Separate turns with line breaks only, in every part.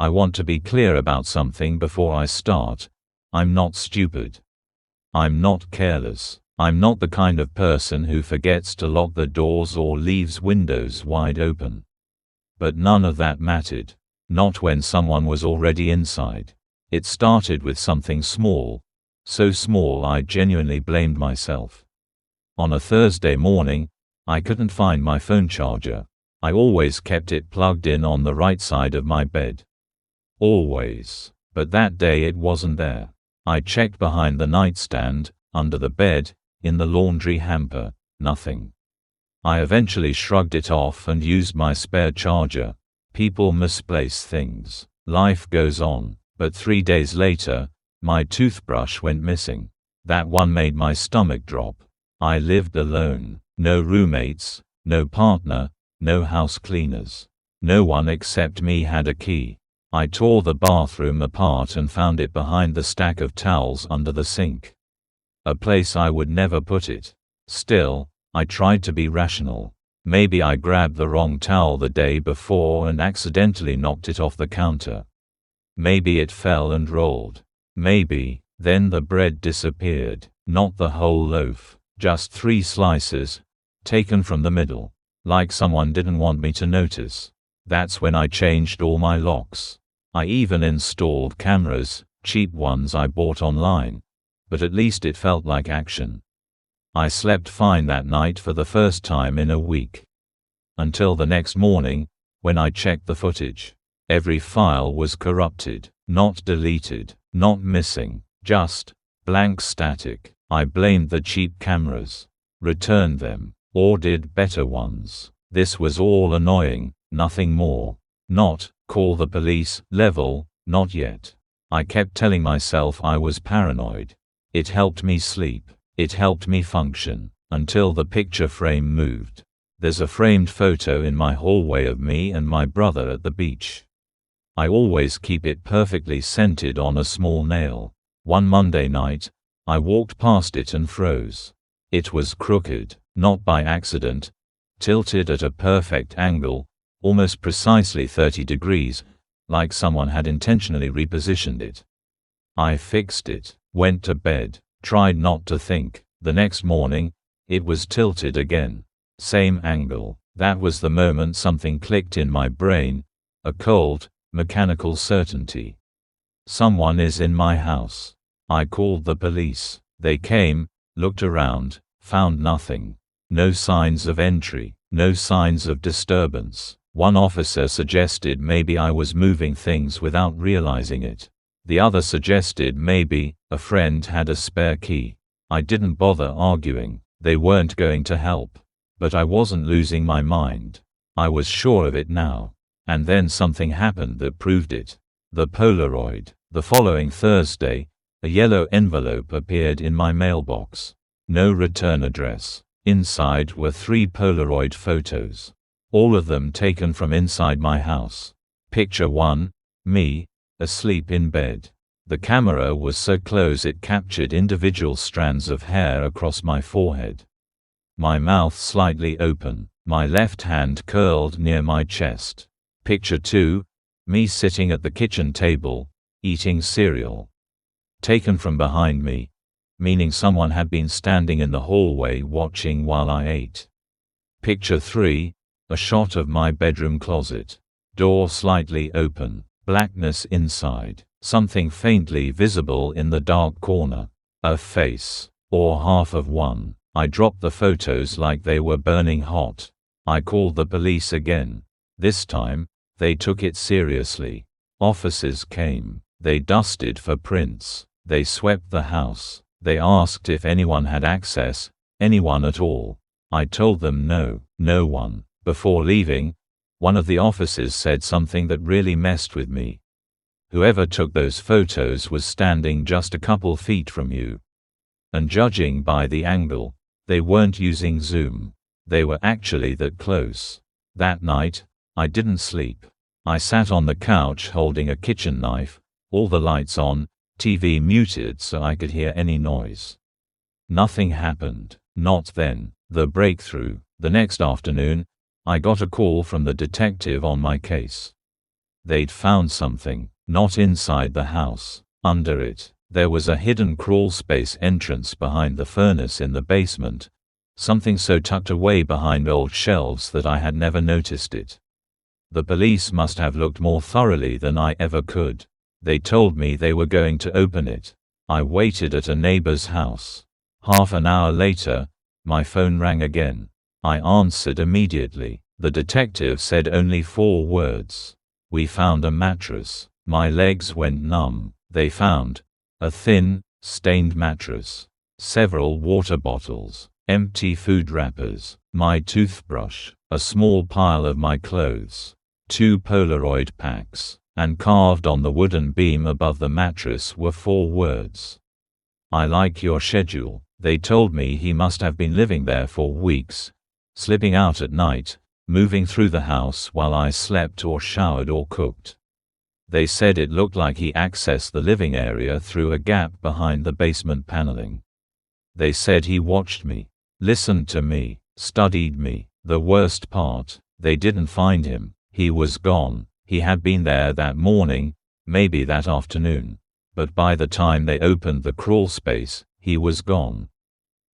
I want to be clear about something before I start. I'm not stupid. I'm not careless. I'm not the kind of person who forgets to lock the doors or leaves windows wide open. But none of that mattered. Not when someone was already inside. It started with something small. So small I genuinely blamed myself. On a Thursday morning, I couldn't find my phone charger. I always kept it plugged in on the right side of my bed. Always. But that day it wasn't there. I checked behind the nightstand, under the bed, in the laundry hamper. Nothing. I eventually shrugged it off and used my spare charger. People misplace things. Life goes on. But 3 days later, my toothbrush went missing. That one made my stomach drop. I lived alone. No roommates, no partner, no house cleaners. No one except me had a key. I tore the bathroom apart and found it behind the stack of towels under the sink. A place I would never put it. Still, I tried to be rational. Maybe I grabbed the wrong towel the day before and accidentally knocked it off the counter. Maybe it fell and rolled. Maybe, then the bread disappeared. Not the whole loaf, just 3 slices, taken from the middle. Like someone didn't want me to notice. That's when I changed all my locks. I even installed cameras, cheap ones I bought online. But at least it felt like action. I slept fine that night for the first time in a week. Until the next morning, when I checked the footage. Every file was corrupted, not deleted, not missing, just blank static. I blamed the cheap cameras. Returned them. Ordered better ones. This was all annoying, nothing more. Not, call the police, level, not yet. I kept telling myself I was paranoid. It helped me sleep. It helped me function. Until the picture frame moved. There's a framed photo in my hallway of me and my brother at the beach. I always keep it perfectly centered on a small nail. One Monday night, I walked past it and froze. It was crooked, not by accident, tilted at a perfect angle, almost precisely 30 degrees, like someone had intentionally repositioned it. I fixed it, went to bed, tried not to think. The next morning, it was tilted again. Same angle. That was the moment something clicked in my brain, a cold, mechanical certainty. Someone is in my house. I called the police. They came, looked around, found nothing. No signs of entry, no signs of disturbance. One officer suggested maybe I was moving things without realizing it. The other suggested maybe a friend had a spare key. I didn't bother arguing. They weren't going to help. But I wasn't losing my mind. I was sure of it now. And then something happened that proved it. The Polaroid. The following Thursday, a yellow envelope appeared in my mailbox. No return address. Inside were 3 Polaroid photos. All of them taken from inside my house. Picture 1, me, asleep in bed. The camera was so close it captured individual strands of hair across my forehead. My mouth slightly open, my left hand curled near my chest. Picture 2, me sitting at the kitchen table, eating cereal. Taken from behind me, meaning someone had been standing in the hallway watching while I ate. Picture 3, a shot of my bedroom closet. Door slightly open, blackness inside, something faintly visible in the dark corner. A face, or half of one. I dropped the photos like they were burning hot. I called the police again. This time, they took it seriously. Officers came. They dusted for prints. They swept the house. They asked if anyone had access, anyone at all. I told them no, no one. Before leaving, one of the officers said something that really messed with me. Whoever took those photos was standing just a couple feet from you. And judging by the angle, they weren't using zoom. They were actually that close. That night, I didn't sleep. I sat on the couch holding a kitchen knife, all the lights on, TV muted so I could hear any noise. Nothing happened. Not then. The breakthrough. The next afternoon, I got a call from the detective on my case. They'd found something, not inside the house, under it. There was a hidden crawlspace entrance behind the furnace in the basement, something so tucked away behind old shelves that I had never noticed it. The police must have looked more thoroughly than I ever could. They told me they were going to open it. I waited at a neighbor's house. Half an hour later, my phone rang again. I answered immediately. The detective said only 4 words. "We found a mattress." My legs went numb. They found a thin, stained mattress, several water bottles, empty food wrappers, my toothbrush, a small pile of my clothes, 2 Polaroid packs, and carved on the wooden beam above the mattress were 4 words. "I like your schedule." They told me he must have been living there for weeks, slipping out at night, moving through the house while I slept or showered or cooked. They said it looked like he accessed the living area through a gap behind the basement paneling. They said he watched me, listened to me, studied me. The worst part, they didn't find him. He was gone. He had been there that morning, maybe that afternoon. But by the time they opened the crawlspace, he was gone.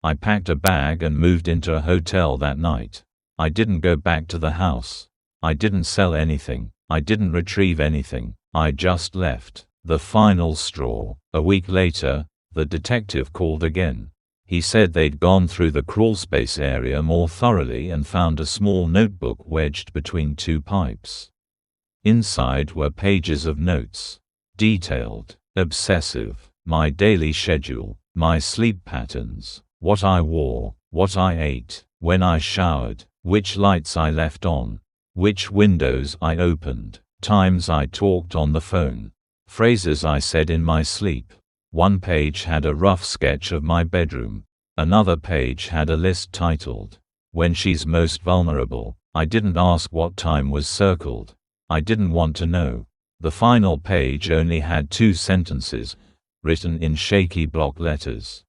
I packed a bag and moved into a hotel that night. I didn't go back to the house. I didn't sell anything. I didn't retrieve anything. I just left. The final straw. A week later, the detective called again. He said they'd gone through the crawlspace area more thoroughly and found a small notebook wedged between 2 pipes. Inside were pages of notes. Detailed, obsessive, my daily schedule, my sleep patterns, what I wore, what I ate, when I showered, which lights I left on, which windows I opened, times I talked on the phone, phrases I said in my sleep. One page had a rough sketch of my bedroom. Another page had a list titled, "When She's Most Vulnerable." I didn't ask what time was circled. I didn't want to know. The final page only had 2 sentences, written in shaky block letters.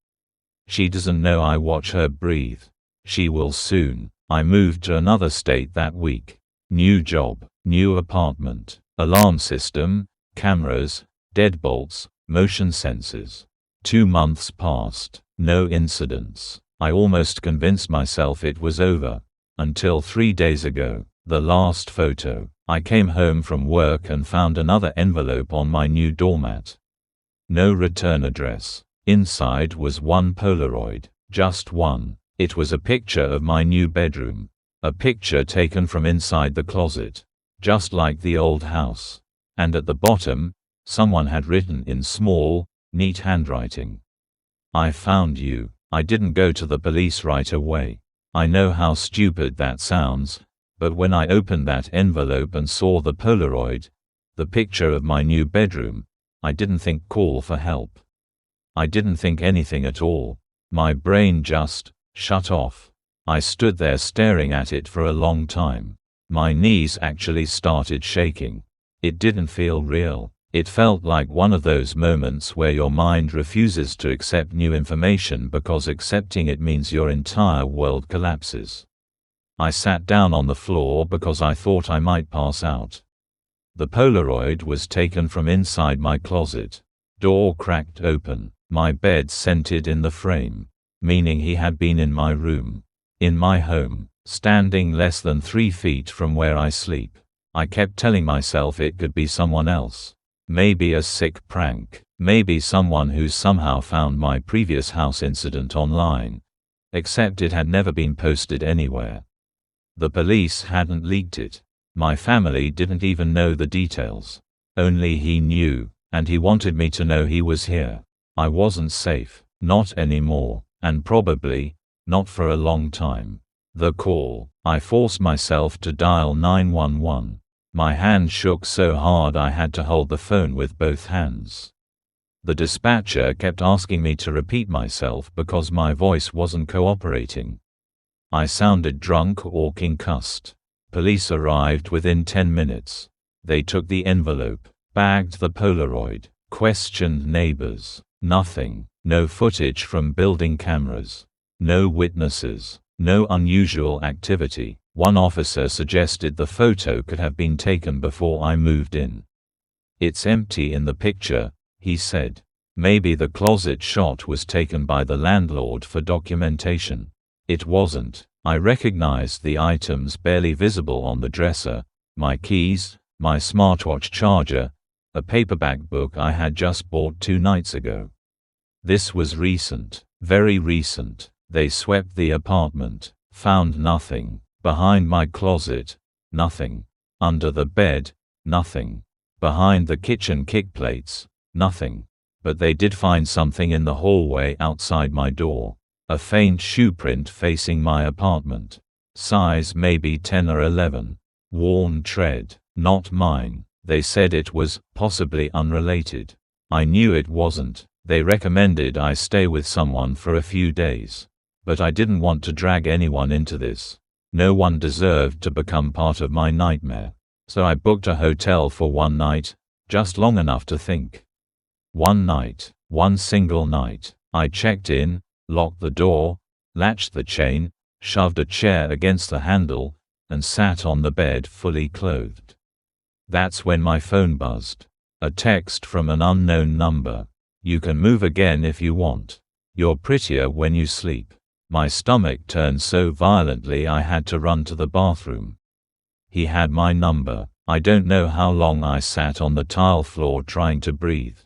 "She doesn't know I watch her breathe. She will soon." I moved to another state that week. New job, new apartment, alarm system, cameras, deadbolts, motion sensors. 2 months passed, no incidents. I almost convinced myself it was over. Until 3 days ago, the last photo. I came home from work and found another envelope on my new doormat. No return address. Inside was 1 Polaroid, just 1. It was a picture of my new bedroom. A picture taken from inside the closet, just like the old house. And at the bottom, someone had written in small, neat handwriting, "I found you." I didn't go to the police right away. I know how stupid that sounds, but when I opened that envelope and saw the Polaroid, the picture of my new bedroom, I didn't think call for help. I didn't think anything at all. My brain just shut off. I stood there staring at it for a long time. My knees actually started shaking. It didn't feel real. It felt like one of those moments where your mind refuses to accept new information because accepting it means your entire world collapses. I sat down on the floor because I thought I might pass out. The Polaroid was taken from inside my closet. Door cracked open. My bed scented in the frame, meaning he had been in my room. In my home, standing less than 3 feet from where I sleep. I kept telling myself it could be someone else. Maybe a sick prank. Maybe someone who somehow found my previous house incident online. Except it had never been posted anywhere. The police hadn't leaked it. My family didn't even know the details. Only he knew, and he wanted me to know he was here. I wasn't safe. Not anymore. And probably not for a long time. The call. I forced myself to dial 911. My hand shook so hard I had to hold the phone with both hands. The dispatcher kept asking me to repeat myself because my voice wasn't cooperating. I sounded drunk or concussed. Police arrived within 10 minutes. They took the envelope, bagged the Polaroid, questioned neighbors. Nothing. No footage from building cameras. No witnesses. No unusual activity. One officer suggested the photo could have been taken before I moved in. "It's empty in the picture," he said. "Maybe the closet shot was taken by the landlord for documentation." It wasn't. I recognized the items barely visible on the dresser: my keys, my smartwatch charger, a paperback book I had just bought 2 nights ago. This was recent, very recent. They swept the apartment, found nothing. Behind my closet, nothing. Under the bed, nothing. Behind the kitchen kickplates, nothing. But they did find something in the hallway outside my door. A faint shoe print facing my apartment. Size maybe 10 or 11. Worn tread, not mine. They said it was possibly unrelated. I knew it wasn't. They recommended I stay with someone for a few days. But I didn't want to drag anyone into this. No one deserved to become part of my nightmare. So I booked a hotel for 1 night, just long enough to think. 1 night, 1 single night. I checked in, locked the door, latched the chain, shoved a chair against the handle, and sat on the bed fully clothed. That's when my phone buzzed. A text from an unknown number. "You can move again if you want. You're prettier when you sleep." My stomach turned so violently I had to run to the bathroom. He had my number. I don't know how long I sat on the tile floor trying to breathe.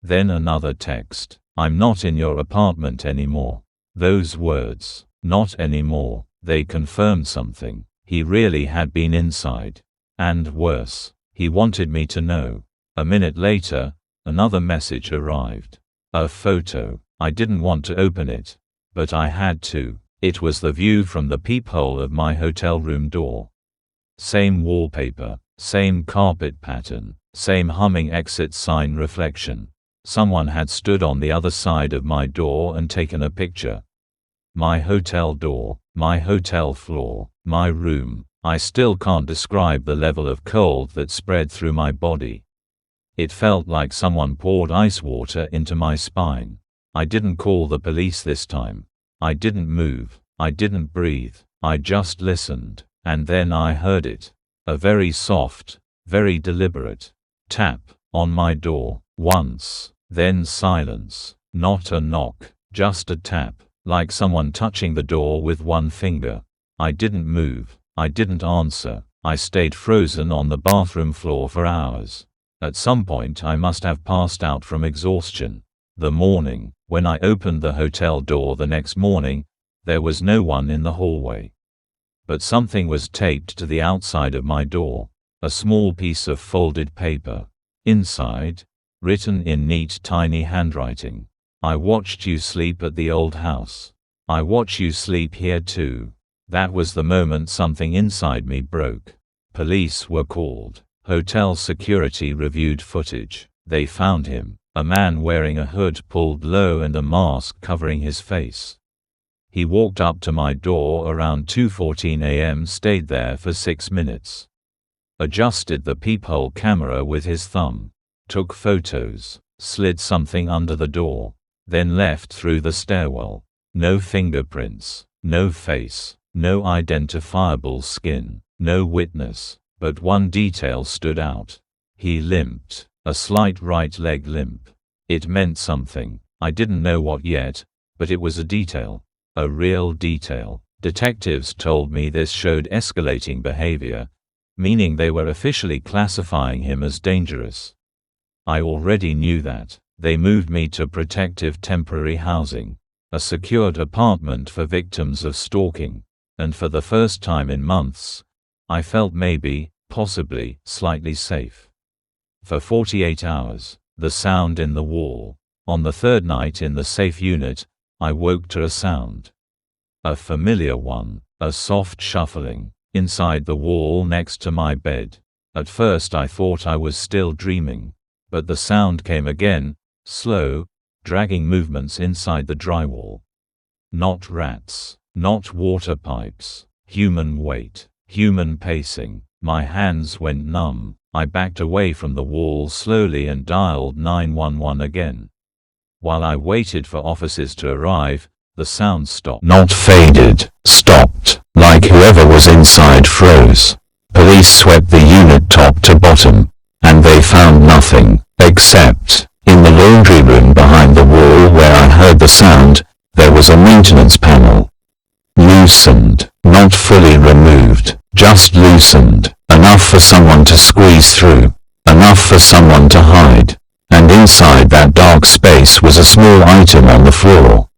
Then another text. "I'm not in your apartment anymore." Those words, "not anymore," they confirmed something. He really had been inside. And worse, he wanted me to know. A minute later, another message arrived. A photo. I didn't want to open it, but I had to. It was the view from the peephole of my hotel room door. Same wallpaper, same carpet pattern, same humming exit sign reflection. Someone had stood on the other side of my door and taken a picture. My hotel door, my hotel floor, my room. I still can't describe the level of cold that spread through my body. It felt like someone poured ice water into my spine. I didn't call the police this time. I didn't move. I didn't breathe. I just listened. And then I heard it. A very soft, very deliberate tap on my door. Once. Then silence. Not a knock. Just a tap. Like someone touching the door with one finger. I didn't move. I didn't answer. I stayed frozen on the bathroom floor for hours. At some point I must have passed out from exhaustion. The morning, when I opened the hotel door the next morning, there was no one in the hallway. But something was taped to the outside of my door. A small piece of folded paper. Inside, written in neat tiny handwriting. "I watched you sleep at the old house. I watch you sleep here too." That was the moment something inside me broke. Police were called. Hotel security reviewed footage. They found him. A man wearing a hood pulled low and a mask covering his face. He walked up to my door around 2:14 a.m., stayed there for 6 minutes. Adjusted the peephole camera with his thumb. Took photos. Slid something under the door. Then left through the stairwell. No fingerprints. No face. No identifiable skin. No witness. But one detail stood out. He limped. A slight right leg limp. It meant something. I didn't know what yet, but it was a detail. A real detail. Detectives told me this showed escalating behavior, meaning they were officially classifying him as dangerous. I already knew that. They moved me to protective temporary housing, a secured apartment for victims of stalking, and for the first time in months, I felt maybe, possibly, slightly safe. For 48 hours, the sound in the wall. On the 3rd night in the safe unit, I woke to a sound. A familiar one, a soft shuffling, inside the wall next to my bed. At first I thought I was still dreaming, but the sound came again, slow, dragging movements inside the drywall. Not rats, not water pipes, human weight, human pacing. My hands went numb. I backed away from the wall slowly and dialed 911 again. While I waited for officers to arrive, the sound stopped. Not faded, stopped, like like whoever was inside froze. Police swept the unit top to bottom, and they found nothing, except, in the laundry room behind the wall where I heard the sound, there was a maintenance panel. Loosened, not fully removed, just loosened, enough for someone to squeeze through, enough for someone to hide. And inside that dark space was a small item on the floor.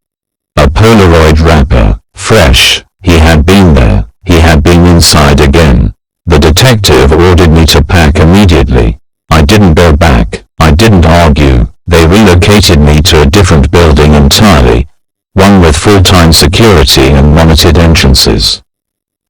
A Polaroid wrapper, fresh. He had been there, he had been inside again. The detective ordered me to pack immediately. I didn't go back, I didn't argue. They relocated me to a different building entirely, one with full-time security and monitored entrances.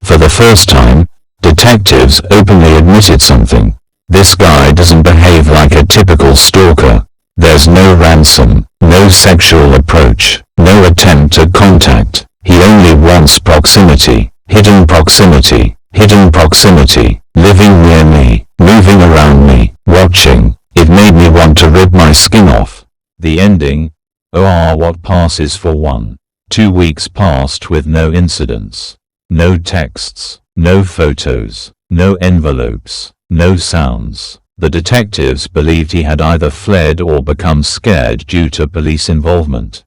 For the first time, detectives openly admitted something. This guy doesn't behave like a typical stalker. There's no ransom, no sexual approach, no attempt at contact. He only wants proximity, hidden proximity, hidden proximity, living near me, moving around me, watching. It made me want to rip my skin off. The ending. What passes for 1. 2 weeks passed with no incidents. No texts, no photos, no envelopes, no sounds. The detectives believed he had either fled or become scared due to police involvement.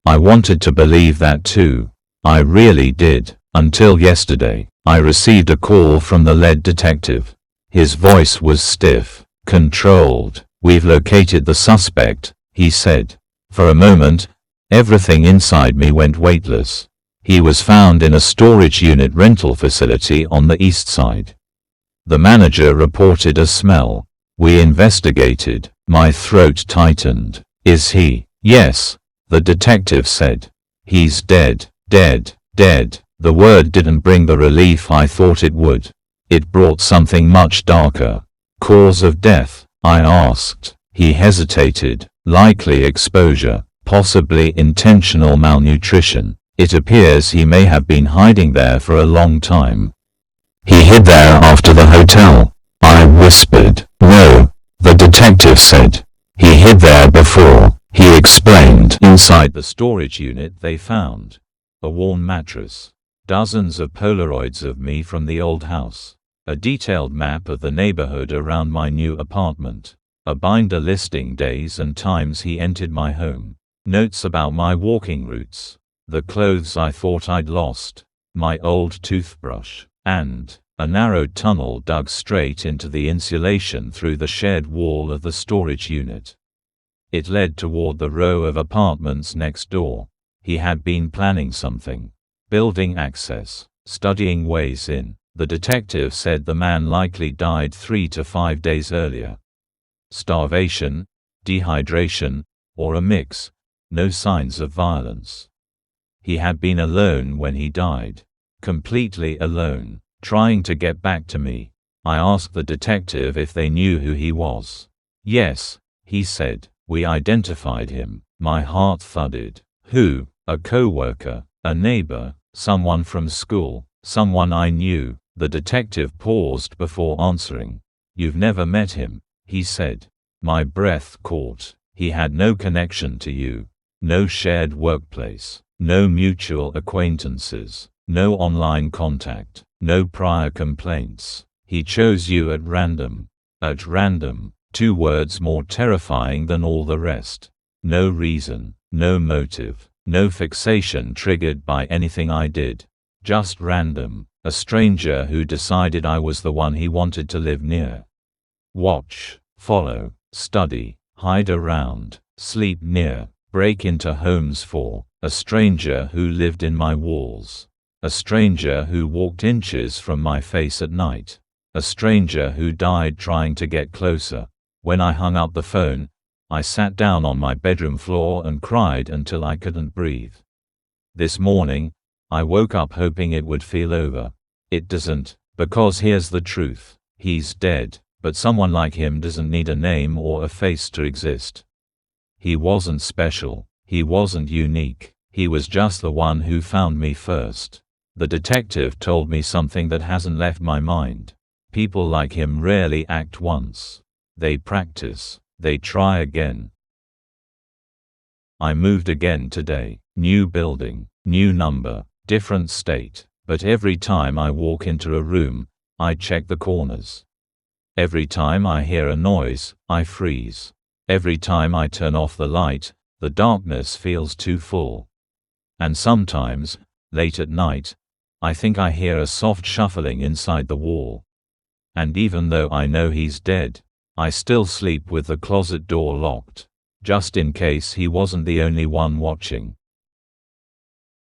I wanted to believe that too. I really did, until yesterday. I received a call from the lead detective. His voice was stiff, controlled. "We've located the suspect," he said. For a moment, everything inside me went weightless. He was found in a storage unit rental facility on the east side. The manager reported a smell. We investigated. My throat tightened. "Is he?" "Yes," the detective said. "He's dead, dead, dead." The word didn't bring the relief I thought it would. It brought something much darker. "Cause of death?" I asked. He hesitated. "Likely exposure, possibly intentional malnutrition. It appears he may have been hiding there for a long time." "He hid there after the hotel," I whispered. "No," the detective said. "He hid there before," he explained. Inside the storage unit they found a worn mattress, dozens of Polaroids of me from the old house, a detailed map of the neighborhood around my new apartment, a binder listing days and times he entered my home, notes about my walking routes, the clothes I thought I'd lost, my old toothbrush, and a narrow tunnel dug straight into the insulation through the shed wall of the storage unit. It led toward the row of apartments next door. He had been planning something. Building access, studying ways in. The detective said the man likely died 3 to 5 days earlier. Starvation, dehydration, or a mix. No signs of violence. He had been alone when he died. Completely alone, trying to get back to me. I asked the detective if they knew who he was. "Yes," he said. "We identified him." My heart thudded. "Who?" "A coworker, a neighbor, someone from school, someone I knew." The detective paused before answering. "You've never met him," he said. My breath caught. "He had no connection to you. No shared workplace. No mutual acquaintances. No online contact. No prior complaints. He chose you at random." At random. 2 words more terrifying than all the rest. No reason, no motive, no fixation triggered by anything I did. Just random. A stranger who decided I was the one he wanted to live near. Watch, follow, study, hide around, sleep near, break into homes for. A stranger who lived in my walls. A stranger who walked inches from my face at night. A stranger who died trying to get closer. When I hung up the phone, I sat down on my bedroom floor and cried until I couldn't breathe. This morning, I woke up hoping it would feel over. It doesn't, because here's the truth. He's dead, but someone like him doesn't need a name or a face to exist. He wasn't special. He wasn't unique. He was just the one who found me first. The detective told me something that hasn't left my mind. People like him rarely act once. They practice. They try again. I moved again today. New building, new number, different state. But every time I walk into a room, I check the corners. Every time I hear a noise, I freeze. Every time I turn off the light, the darkness feels too full. And sometimes, late at night, I think I hear a soft shuffling inside the wall. And even though I know he's dead, I still sleep with the closet door locked, just in case he wasn't the only one watching.